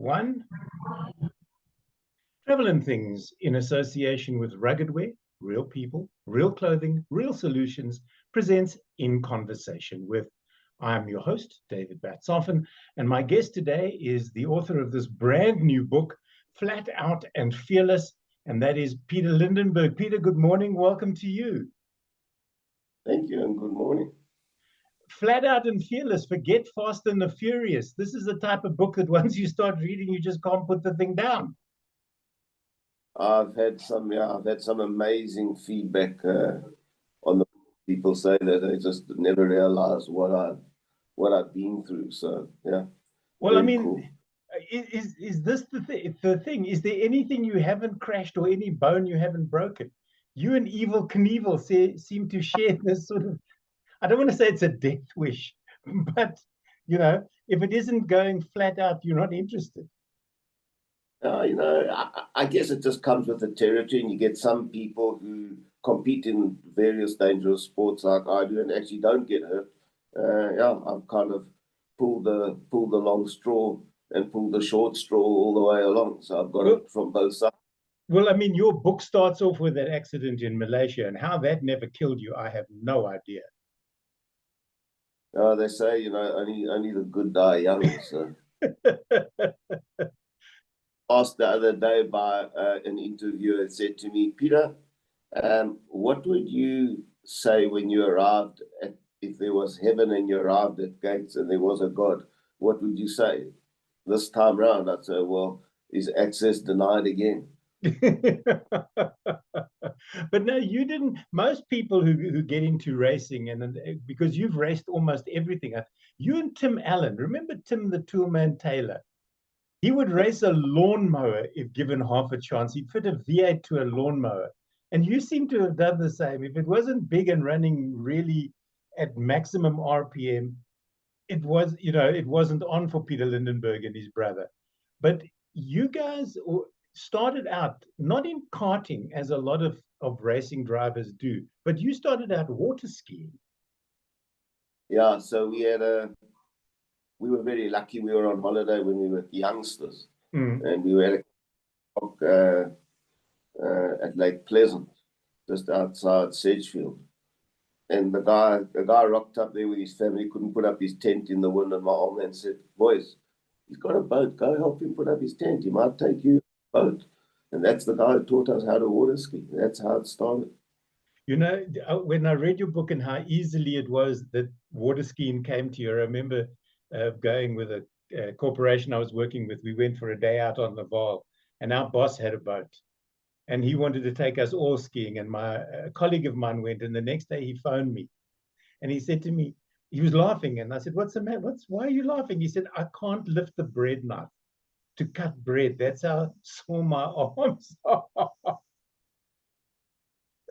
one. Travel and Things, in association with Rugged Wear, Real People, Real Clothing, Real Solutions, presents In Conversation with. I'm your host, David Batsoffen, and my guest today is the author of this brand new book, Flat Out and Fearless, and that is Peter Lindenberg. Peter, good morning. Welcome to you. Thank you, and good morning. Flat Out and Fearless, forget Fast and the Furious. This is the type of book that once you start reading, you just can't put the thing down. I've had some amazing feedback on the people say that they just never realized what I've been through. So yeah. Well, I mean, cool. Is this the thing? Is there anything you haven't crashed or any bone you haven't broken? You and Evel Knievel seem to share this sort of, I don't want to say it's a death wish, but if it isn't going flat out, you're not interested. I guess it just comes with the territory, and you get some people who compete in various dangerous sports like I do and actually don't get hurt. I've kind of pulled the long straw and pulled the short straw all the way along. So I've got it from both sides. Well, I mean, your book starts off with that accident in Malaysia, and how that never killed you, I have no idea. They say, only the good die young. So. Asked the other day by an interviewer, said to me, Peter, what would you say when you arrived if there was heaven and you arrived at gates and there was a God? What would you say? This time round, I'd say, well, is access denied again? But no, you didn't. Most people who get into racing, and because you've raced almost everything, you and Tim Allen, remember Tim the Toolman Taylor? He would race a lawnmower if given half a chance. He'd fit a V8 to a lawnmower. And you seem to have done the same. If it wasn't big and running really at maximum RPM, it wasn't on for Peter Lindenberg and his brother. But you guys started out not in karting, as a lot of racing drivers do, but you started out water skiing. Yeah, so we were very lucky. We were on holiday when we were youngsters, and we were at Lake Pleasant, just outside Sedgefield. And the guy rocked up there with his family, couldn't put up his tent in the wind, and my old man said, boys, he's got a boat, go help him put up his tent. He might take you a boat. And that's the guy who taught us how to water ski. That's how it started. When I read your book and how easily it was that water skiing came to you, I remember going with a corporation I was working with. We went for a day out on the Vaal, and our boss had a boat, and he wanted to take us all skiing. And a colleague of mine went, and the next day he phoned me, and he said to me, he was laughing, and I said, "What's the matter? Why are you laughing?" He said, "I can't lift the bread knife to cut bread. That's how sore my arms are."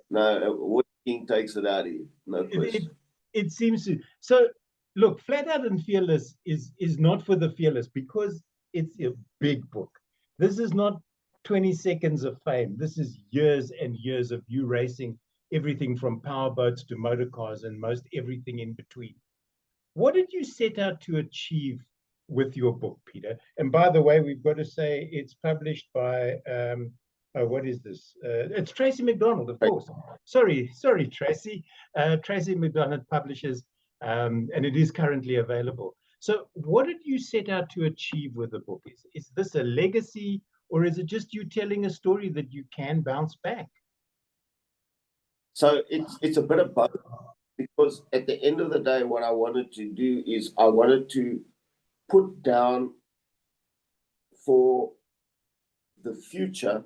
No, water skiing takes it out of you. No question. It seems to. So, look, Flat Out and Fearless is not for the fearless, because it's a big book. This is not 20 seconds of fame. This is years and years of you racing everything from powerboats to motor cars and most everything in between. What did you set out to achieve with your book, Peter? And by the way, we've got to say it's published by what is this? It's Tracy McDonald, of course. Sorry, Tracy. Tracy McDonald publishes, and it is currently available. So what did you set out to achieve with the book? Is this a legacy, or is it just you telling a story that you can bounce back? So it's a bit of both, because at the end of the day, what I wanted to do is I wanted to put down for the future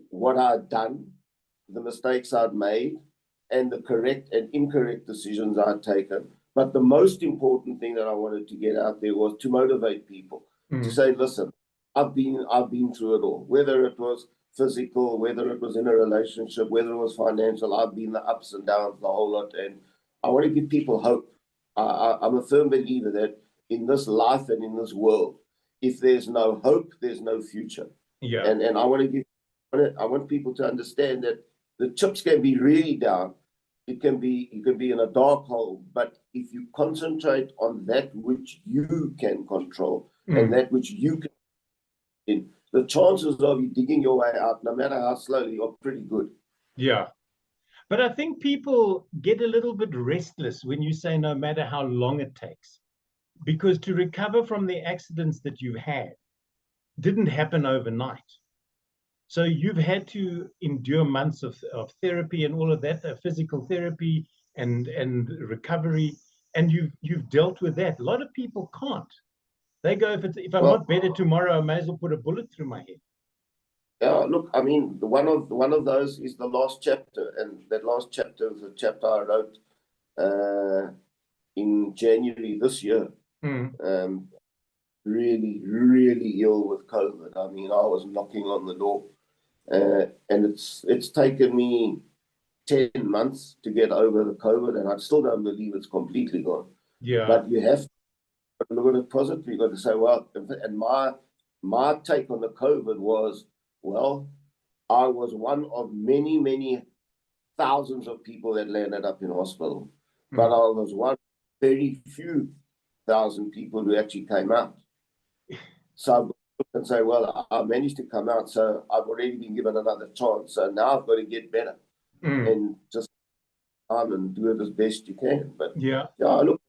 what I'd done, the mistakes I'd made, and the correct and incorrect decisions I'd taken. But the most important thing that I wanted to get out there was to motivate people, to say, listen, I've been through it all, whether it was physical, whether it was in a relationship, whether it was financial. I've been the ups and downs, the whole lot. And I want to give people hope. I'm a firm believer that in this life and in this world, if there's no hope, there's no future. Yeah. And I want people to understand that the chips can be really down. You can be in a dark hole, but if you concentrate on that which you can control and that which you can, in, the chances of you digging your way out, no matter how slowly, are pretty good. Yeah. But I think people get a little bit restless when you say no matter how long it takes, because to recover from the accidents that you've had didn't happen overnight. So you've had to endure months of therapy and all of that, physical therapy and recovery, and you've dealt with that. A lot of people can't. They go, if I'm Well, not better tomorrow, I may as well put a bullet through my head. yeah, look, I mean, one of those is the last chapter, and that last chapter is a chapter I wrote in January this year. Mm. Really, really ill with COVID. I mean, I was knocking on the door, and it's taken me 10 months to get over the COVID, and I still don't believe it's completely gone. Yeah. But you have to look at it positively. You've got to say, well, and my take on the COVID was, well, I was one of many, many thousands of people that landed up in hospital, but I was one of very few thousand people who actually came out. So I can say, well, I managed to come out, so I've already been given another chance. So now I've got to get better and just come and do it as best you can. But Yeah. look,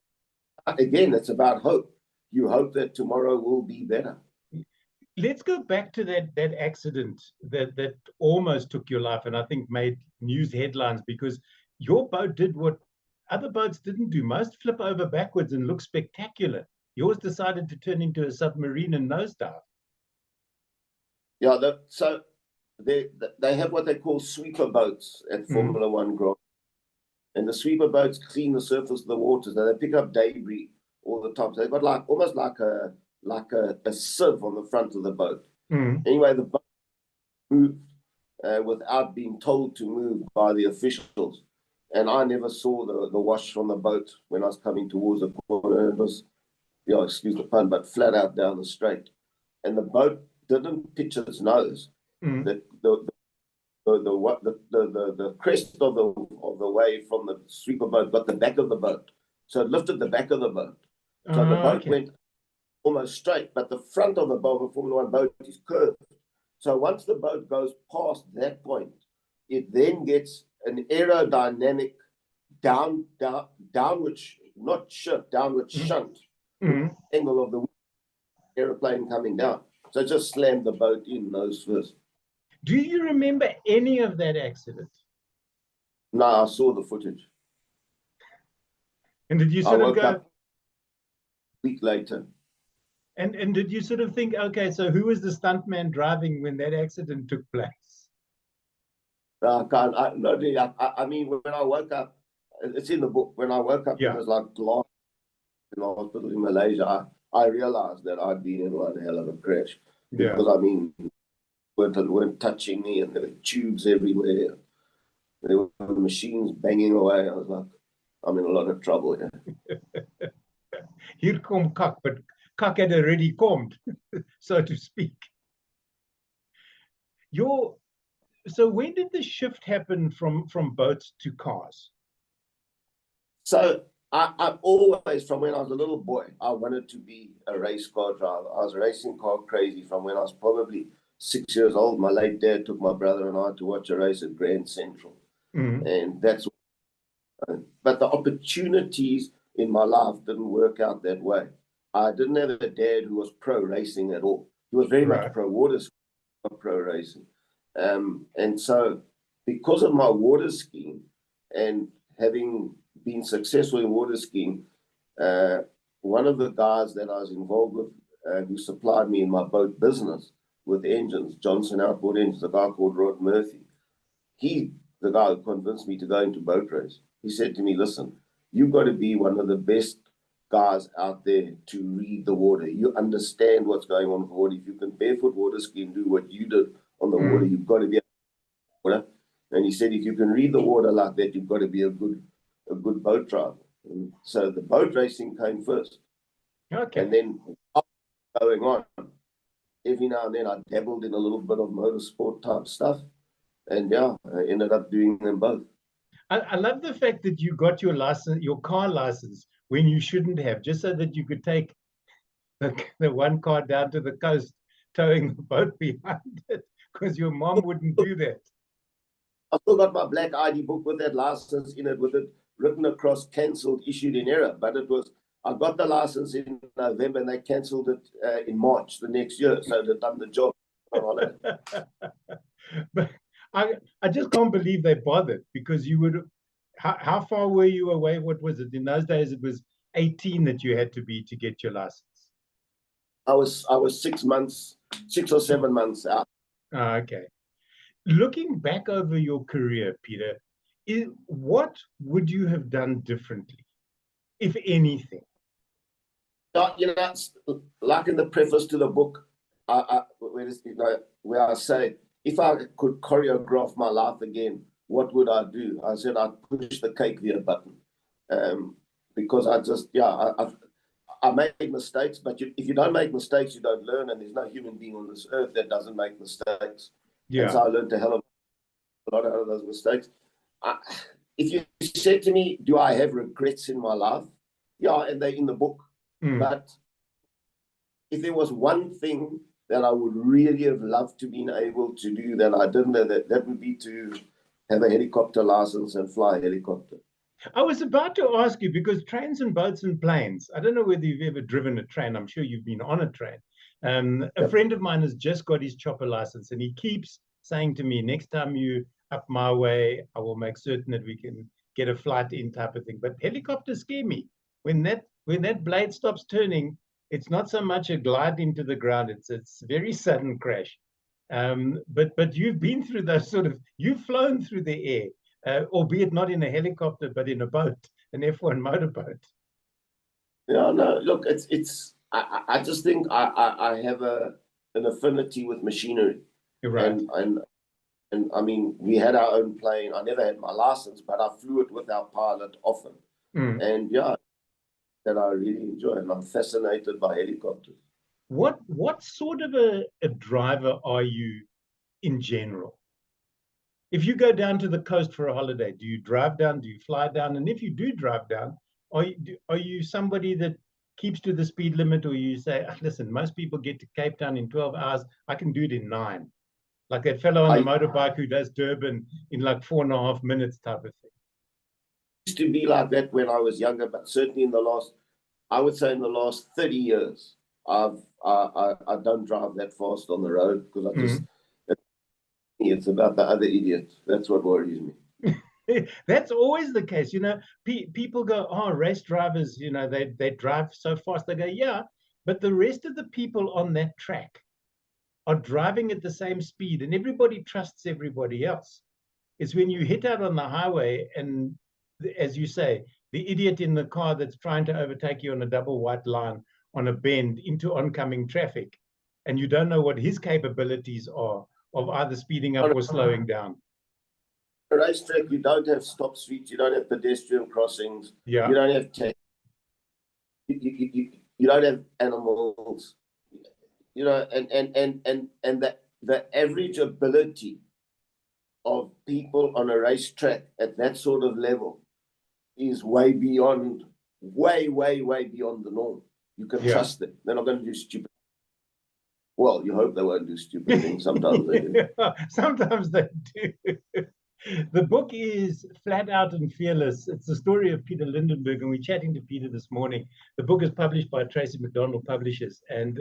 again, it's about hope. You hope that tomorrow will be better. Let's go back to that accident that almost took your life, and I think made news headlines because your boat did what other boats didn't do. Most flip over backwards and look spectacular. Yours decided to turn into a submarine and nosedive. Yeah, so they have what they call sweeper boats at Formula One Grand. And the sweeper boats clean the surface of the water. So they pick up debris all the time. So they've got almost like a sieve on the front of the boat. Anyway, the boat moved without being told to move by the officials. And I never saw the wash from the boat when I was coming towards the corner. It was, excuse the pun, but flat out down the straight. And the boat didn't pitch its nose. The crest of the wave from the sweeper boat got the back of the boat. So it lifted the back of the boat. So the boat went almost straight, but the front of the boat, a Formula One boat, is curved. So once the boat goes past that point, it then gets an aerodynamic downward, not shift, downward shunt, angle of the aeroplane coming down. So it just slammed the boat in nose first. Do you remember any of that accident? No, I saw the footage. And did you sort of go up a week later? And did you sort of think, okay, so who was the stuntman driving when that accident took place? I mean, when I woke up, it's in the book. When I woke up, it was like glass in the hospital in Malaysia. I realized that I'd been in one hell of a crash because I mean, weren't touching me, and there were tubes everywhere. There were machines banging away. I was like, I'm in a lot of trouble here. Here come Kak, but Kak had already come, so to speak. So when did the shift happen from boats to cars? So I've always, from when I was a little boy, I wanted to be a race car driver. I was racing car crazy from when I was probably 6 years old. My late dad took my brother and I to watch a race at Grand Central. And that's, but the opportunities in my life didn't work out that way. I didn't have a dad who was pro racing at all. He was very much pro water skiing, not pro racing. And so because of my water skiing and having been successful in water skiing, one of the guys that I was involved with who supplied me in my boat business with engines, Johnson Outboard Engines, a guy called Rod Murphy, he's the guy who convinced me to go into boat race. He said to me, listen, you've got to be one of the best guys out there to read the water. You understand what's going on with water. If you can barefoot water ski and do what you did on the water, you've got to be water. And he said, if you can read the water like that, you've got to be a good boat driver. And so the boat racing came first. And then going on, every now and then I dabbled in a little bit of motorsport type stuff. And I ended up doing them both. I love the fact that you got your license, your car license, when you shouldn't have, just so that you could take the one car down to the coast towing the boat behind it because your mom wouldn't do that. I still got my black ID book with that license in it, with it written across, cancelled, issued in error. But it was, I got the license in November and they cancelled it in March the next year. So they've done the job. But I just can't believe they bothered, because you would, how far were you away? What was it? In those days, it was 18 that you had to be to get your license. I was 6 months, 6 or 7 months out. Okay. Looking back over your career, Peter, what would you have done differently, if anything? You know, like in the preface to the book, where I say, if I could choreograph my life again, what would I do? I said I'd push the cake via button, because I just, I made mistakes, but if you don't make mistakes, you don't learn, and there's no human being on this earth that doesn't make mistakes. Yeah. And so I learned a hell of a lot out of those mistakes. If you said to me, do I have regrets in my life? Yeah, and they're in the book. But if there was one thing that I would really have loved to been able to do that I didn't, that would be to have a helicopter license and fly a helicopter. I was about to ask you, because trains and boats and planes, I don't know whether you've ever driven a train. I'm sure you've been on a train. A friend of mine has just got his chopper license, and he keeps saying to me, next time you up my way, I will make certain that we can get a flight in, type of thing. But helicopters scare me. When that blade stops turning, it's not so much a glide into the ground, it's a very sudden crash. But you've been through those you've flown through the air, albeit not in a helicopter, but in a boat, an F1 motorboat. Yeah, no, look, I just think I have an affinity with machinery. Right. And I mean, we had our own plane. I never had my license, but I flew it with our pilot often. And that I really enjoy, and I'm fascinated by helicopters. What sort of a driver are you in general? If you go down to the coast for a holiday, do you drive down? Do you fly down? And if you do drive down, are you somebody that keeps to the speed limit, or you say, listen, most people get to Cape Town in 12 hours. I can do it in 9. Like that fellow on the motorbike who does Durban in like 4.5 minutes, type of thing. Used to be like that when I was younger, but certainly in the last, I would say in the last 30 years, I don't drive that fast on the road, because I just, it's about the other idiot. That's what worries me. That's always the case. People go, oh, race drivers, they drive so fast. They go, yeah, but the rest of the people on that track are driving at the same speed, and everybody trusts everybody else. It's when you hit out on the highway, and as you say, the idiot in the car that's trying to overtake you on a double white line on a bend into oncoming traffic, and you don't know what his capabilities are of either speeding up or slowing down. A racetrack, you don't have stop streets, you don't have pedestrian crossings, you don't have you don't have animals, and the average ability of people on a racetrack at that sort of level is way beyond the norm. You can trust them. They're not going to do stupid. Well, you hope they won't do stupid things. Sometimes they do. Sometimes they do. The book is Flat Out and Fearless. It's the story of Peter Lindenberg, and we're chatting to Peter this morning. The book is published by Tracy McDonald Publishers, and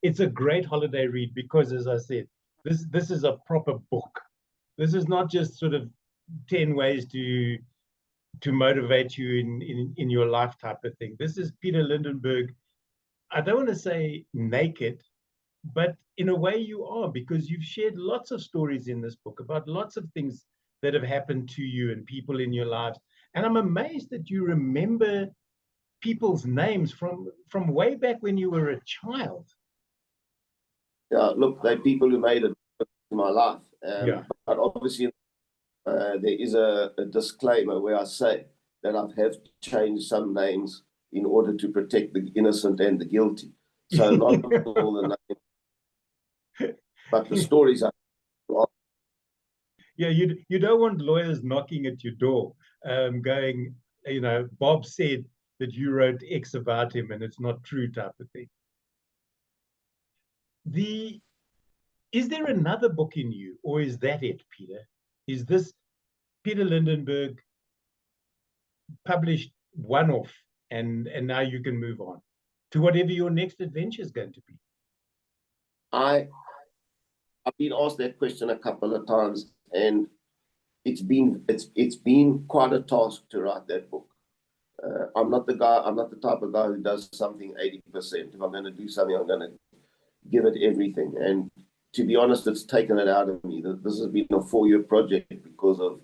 it's a great holiday read because, as I said, this is a proper book. This is not just sort of 10 ways to motivate you in your life type of thing. This is Peter Lindenberg. I don't want to say naked, but in a way you are, because you've shared lots of stories in this book about lots of things that have happened to you and people in your lives. And I'm amazed that you remember people's names from way back when you were a child. Yeah, look, they're people who made it in my life. But obviously, there is a disclaimer where I say that I have changed some names in order to protect the innocent and the guilty. So not all the names, but the stories are. Yeah, you don't want lawyers knocking at your door, going, Bob said that you wrote X about him and it's not true, type of thing. Is there another book in you, or is that it, Peter? Is this Peter Lindenberg published one off, and now you can move on to whatever your next adventure is going to be? I've been asked that question a couple of times, and it's been quite a task to write that book. I'm not the type of guy who does something 80%. If I'm going to do something, I'm going to give it everything. And to be honest, it's taken it out of me. This has been a 4-year project because of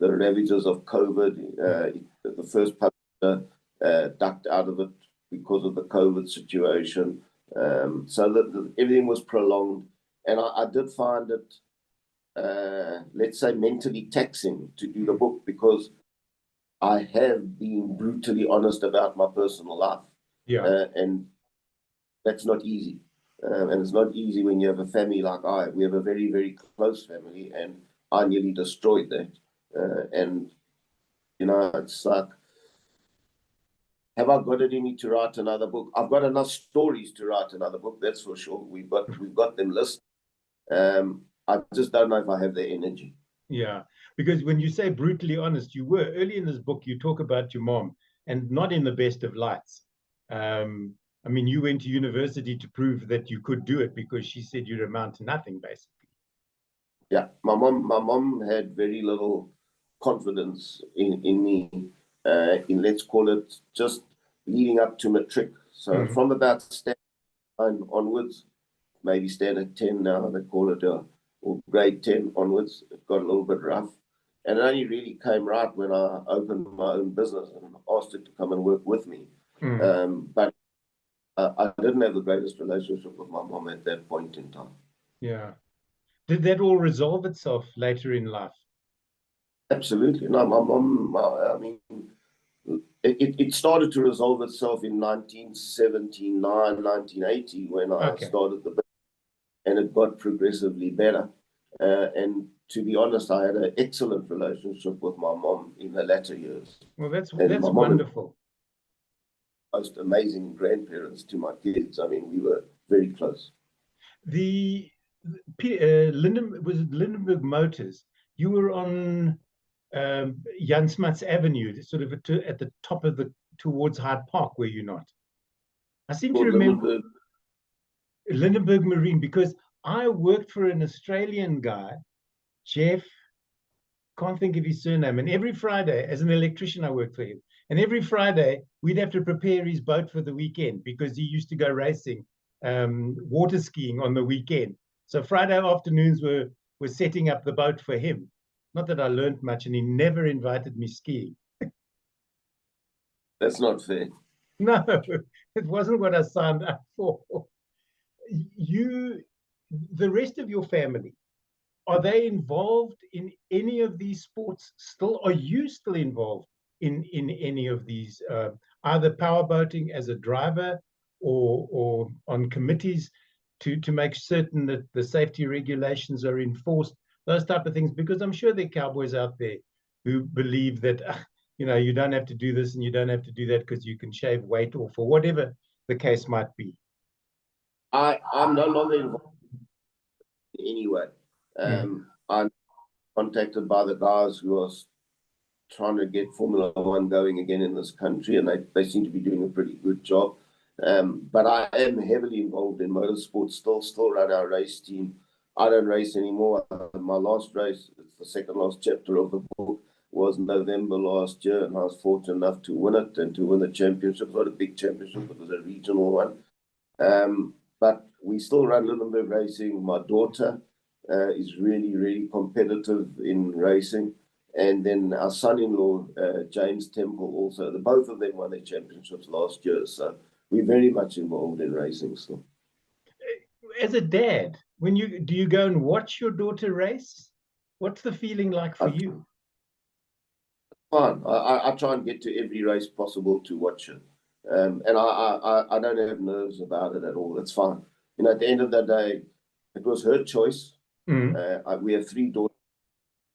the ravages of COVID. The first publisher ducked out of it because of the COVID situation. So that everything was prolonged. And I did find it, let's say, mentally taxing to do the book, because I have been brutally honest about my personal life. Yeah. And that's not easy. And it's not easy when you have a family like I have. We have a very, very close family, and I nearly destroyed that. And, you know, it's like, have I got it in me to write another book? I've got enough stories to write another book, that's for sure. We've got them listed. I just don't know if I have the energy. Yeah, because when you say brutally honest, you were early in this book, you talk about your mom, and not in the best of lights. I mean, you went to university to prove that you could do it because she said you'd amount to nothing, basically. Yeah, my mom had very little confidence in me, in, let's call it, just leading up to matric. So from about standard 9 onwards, maybe standard 10 now, they call it, or grade 10 onwards, it got a little bit rough. And it only really came right when I opened my own business and asked her to come and work with me. But I didn't have the greatest relationship with my mom at that point in time. Yeah. Did that all resolve itself later in life? Absolutely. No, my mom, I mean, it started to resolve itself in 1979, 1980, when I started the business, and it got progressively better. And to be honest, I had an excellent relationship with my mom in the latter years. Well, that's wonderful. Most amazing grandparents to my kids. I mean, we were very close. The Lindenberg Motors. You were on Jan Smuts Avenue, sort of at the top of towards Hyde Park, were you not? I seem to remember Lindenberg Marine, because I worked for an Australian guy, Jeff, can't think of his surname, and every Friday, as an electrician, I worked for him. And every Friday, we'd have to prepare his boat for the weekend, because he used to go racing, water skiing on the weekend. So Friday afternoons were setting up the boat for him. Not that I learned much, and he never invited me skiing. That's not fair. No, it wasn't what I signed up for. The rest of your family, are they involved in any of these sports still? Are you still involved in any of these, either powerboating as a driver or on committees to make certain that the safety regulations are enforced, those type of things? Because I'm sure there are cowboys out there who believe that, you know, you don't have to do this and you don't have to do that because you can shave weight off, or whatever the case might be. I'm no longer involved in any way. I'm contacted by the guys who are trying to get Formula One going again in this country, and they seem to be doing a pretty good job. But I am heavily involved in motorsport, still run our race team. I don't race anymore. My last race, it's the second last chapter of the book, was November last year, and I was fortunate enough to win it and to win the championship. Not a big championship, it was a regional one. But we still run Lindenberg Racing. My daughter is really, really competitive in racing. And then our son-in-law, James Temple, also. Both of them won their championships last year. So we're very much involved in racing still. As a dad, do you go and watch your daughter race? What's the feeling like for you? Fine. I try and get to every race possible to watch it. And I don't have nerves about it at all. It's fine. You know, at the end of the day, it was her choice. We have 3 daughters.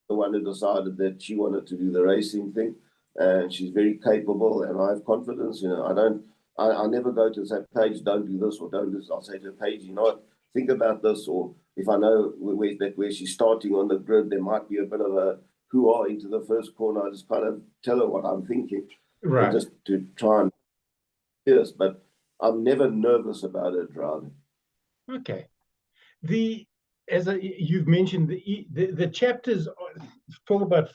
The one who decided that she wanted to do the racing thing, and she's very capable, and I have confidence. You know, I never go to say, Paige, don't do this or don't do this. I'll say to Paige, you know what, think about this, or if I know where she's starting on the grid, there might be a bit of a hoo-ah into the first corner. I just kind of tell her what I'm thinking, Right. and just to try and yes, but I'm never nervous about her driving. Okay. You've mentioned the chapters talk about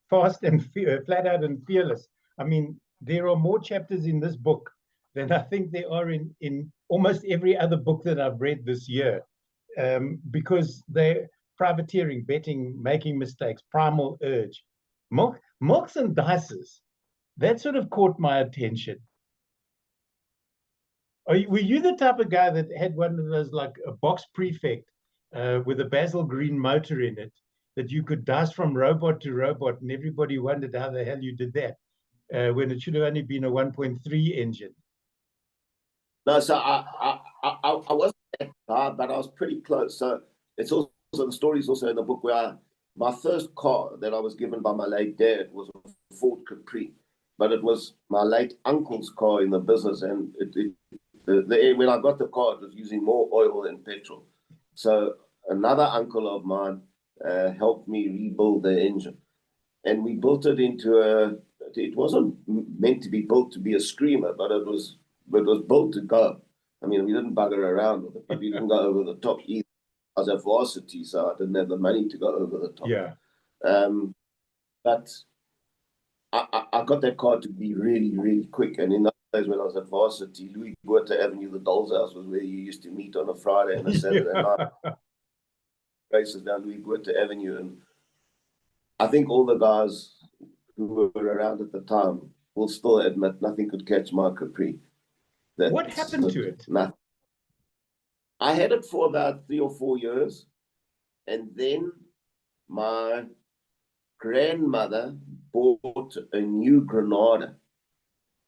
fast and flat out and fearless. I mean, there are more chapters in this book than I think there are in almost every other book that I've read this year, because they're privateering, betting, making mistakes, primal urge, milks and dices. That sort of caught my attention. Were you the type of guy that had one of those, like a box prefect with a Basil Green motor in it, that you could dice from robot to robot, and everybody wondered how the hell you did that when it should have only been a 1.3 engine? No, so I wasn't that guy, but I was pretty close. So it's also, the story's also in the book where my first car that I was given by my late dad was a Ford Capri, but it was my late uncle's car in the business, and when I got the car, it was using more oil than petrol. So another uncle of mine helped me rebuild the engine, and we built it into it wasn't meant to be built to be a screamer, but it was built to go. I mean, we didn't bugger around with it, but we didn't go over the top either. I was at varsity, so I didn't have the money to go over the top. Yeah. But I got that car to be really, really quick. And in those days when I was at varsity, Louis Vuitton Avenue, the Doll's House, was where you used to meet on a Friday and a Saturday night. Races down Louis Vuitton Avenue. And I think all the guys who were around at the time will still admit nothing could catch my Capri. What happened to it? Nothing. I had it for about 3 or 4 years, and then my grandmother bought a new Granada.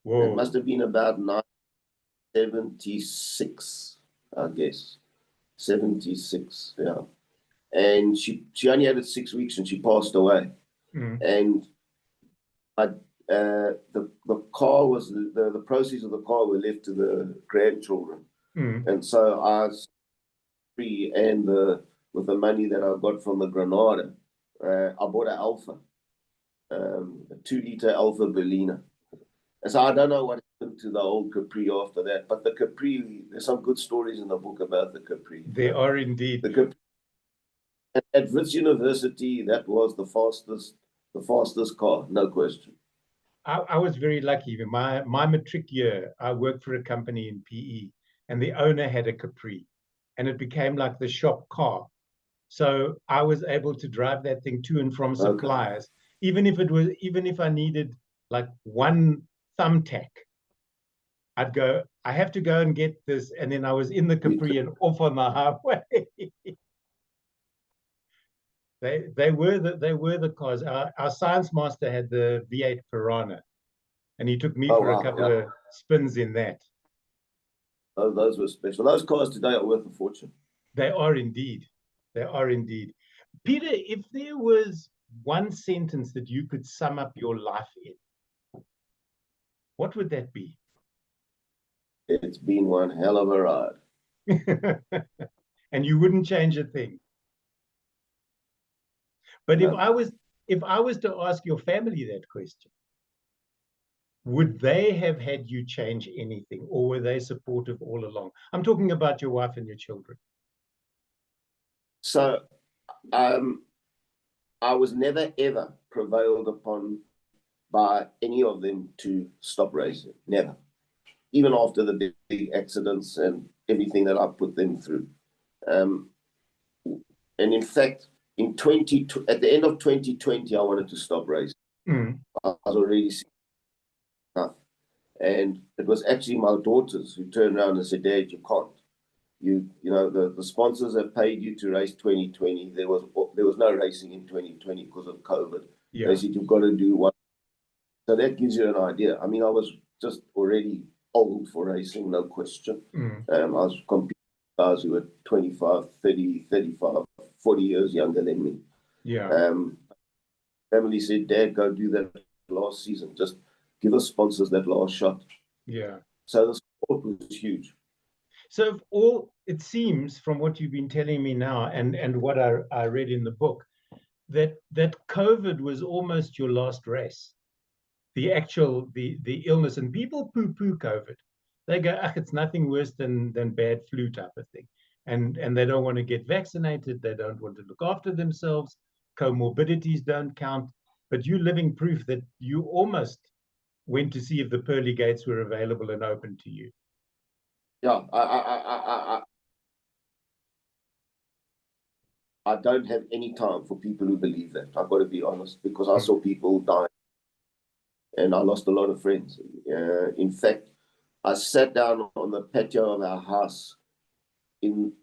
Whoa. It must have been about 1976, I guess. 76, yeah. And she only had it 6 weeks, and she passed away. And the car was the proceeds of the car were left to the grandchildren. And so I was free, and with the money that I got from the Granada, I bought an Alpha, a 2-liter Alpha Berliner. And so I don't know what happened to the old Capri after that, but the Capri, there's some good stories in the book about the Capri. There are indeed. The Capri, at Wits University, that was the fastest car, no question. I was very lucky. My matric year, I worked for a company in PE, and the owner had a Capri, and it became like the shop car. So I was able to drive that thing to and from suppliers, even if I needed like one thumbtack, I'd go, I have to go and get this, and then I was in the Capri and off on the highway. They were the cars. Our science master had the V8 Piranha, and he took me for a couple of spins in that. Oh, those were special. Those cars today are worth a fortune. They are indeed. They are indeed. Peter, if there was one sentence that you could sum up your life in, what would that be? It's been one hell of a ride. And you wouldn't change a thing. But no. if I was to ask your family that question, would they have had you change anything, or were they supportive all along? I'm talking about your wife and your children. So I was never, ever prevailed upon by any of them to stop racing. Never. Even after the big accidents and everything that I put them through. And in fact, at the end of 2020, I wanted to stop racing. I was already sick enough. And it was actually my daughters who turned around and said, Dad, you can't. You know, the sponsors have paid you to race 2020. There was no racing in 2020 because of COVID. Yeah. They said, you've got to do one. So that gives you an idea. I mean, I was just already old for racing, no question. I was competing with guys who were 25, 30, 35, 40 years younger than me. Yeah. Family said, Dad, go do that last season. Just give us sponsors that last shot. Yeah. So the sport was huge. So if all it seems from what you've been telling me now and what I read in the book, that COVID was almost your last race, the actual the illness. And people poo-poo COVID. They go, ah, it's nothing worse than bad flu type of thing. And they don't want to get vaccinated, they don't want to look after themselves, comorbidities don't count. But you living proof that you almost went to see if the pearly gates were available and open to you. Yeah, I don't have any time for people who believe that. I've got to be honest, because I saw people die and I lost a lot of friends. In fact, I sat down on the patio of our house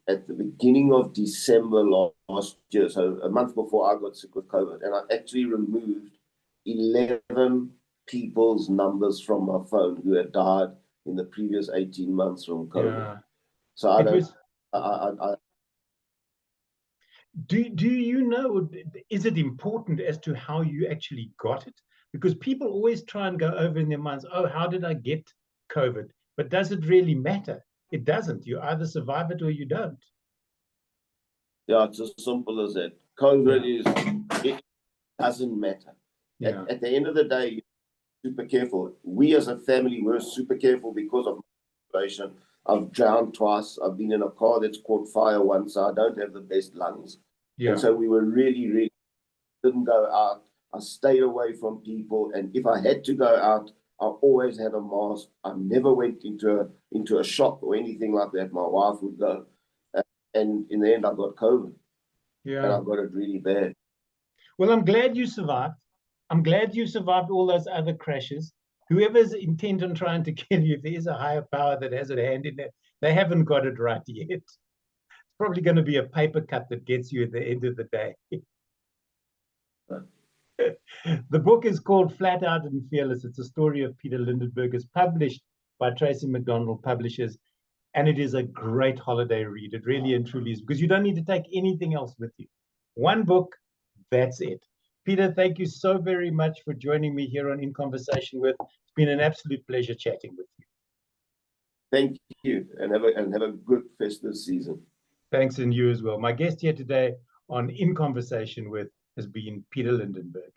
at the beginning of December last year, so a month before I got sick with COVID, and I actually removed 11 people's numbers from my phone who had died in the previous 18 months from COVID. Yeah. So I It don't. was, do you know, is it important as to how you actually got it? Because people always try and go over in their minds, oh, how did I get COVID? But does it really matter? It doesn't. You either survive it or you don't. Yeah, it's as simple as that. COVID it doesn't matter. Yeah. At the end of the day, you're super careful. We as a family, we're super careful because of my situation. I've drowned twice. I've been in a car that's caught fire once. So I don't have the best lungs. Yeah. And so we were really didn't go out. I stayed away from people. And if I had to go out, I always had a mask. I never went into a shop or anything like that. My wife would go. And in the end, I got COVID. Yeah. And I got it really bad. Well, I'm glad you survived. I'm glad you survived all those other crashes. Whoever's intent on trying to kill you, if there is a higher power that has a hand in it, they haven't got it right yet. It's probably going to be a paper cut that gets you at the end of the day. The book is called Flat Out and Fearless. It's a story of Peter Lindenberg. It's published by Tracy McDonald Publishers. And it is a great holiday read. It really and truly is, because you don't need to take anything else with you. One book, that's it. Peter, thank you so very much for joining me here on In Conversation With. It's been an absolute pleasure chatting with you. Thank you, and have a good festive season. Thanks, and you as well. My guest here today on In Conversation With has been Peter Lindenberg.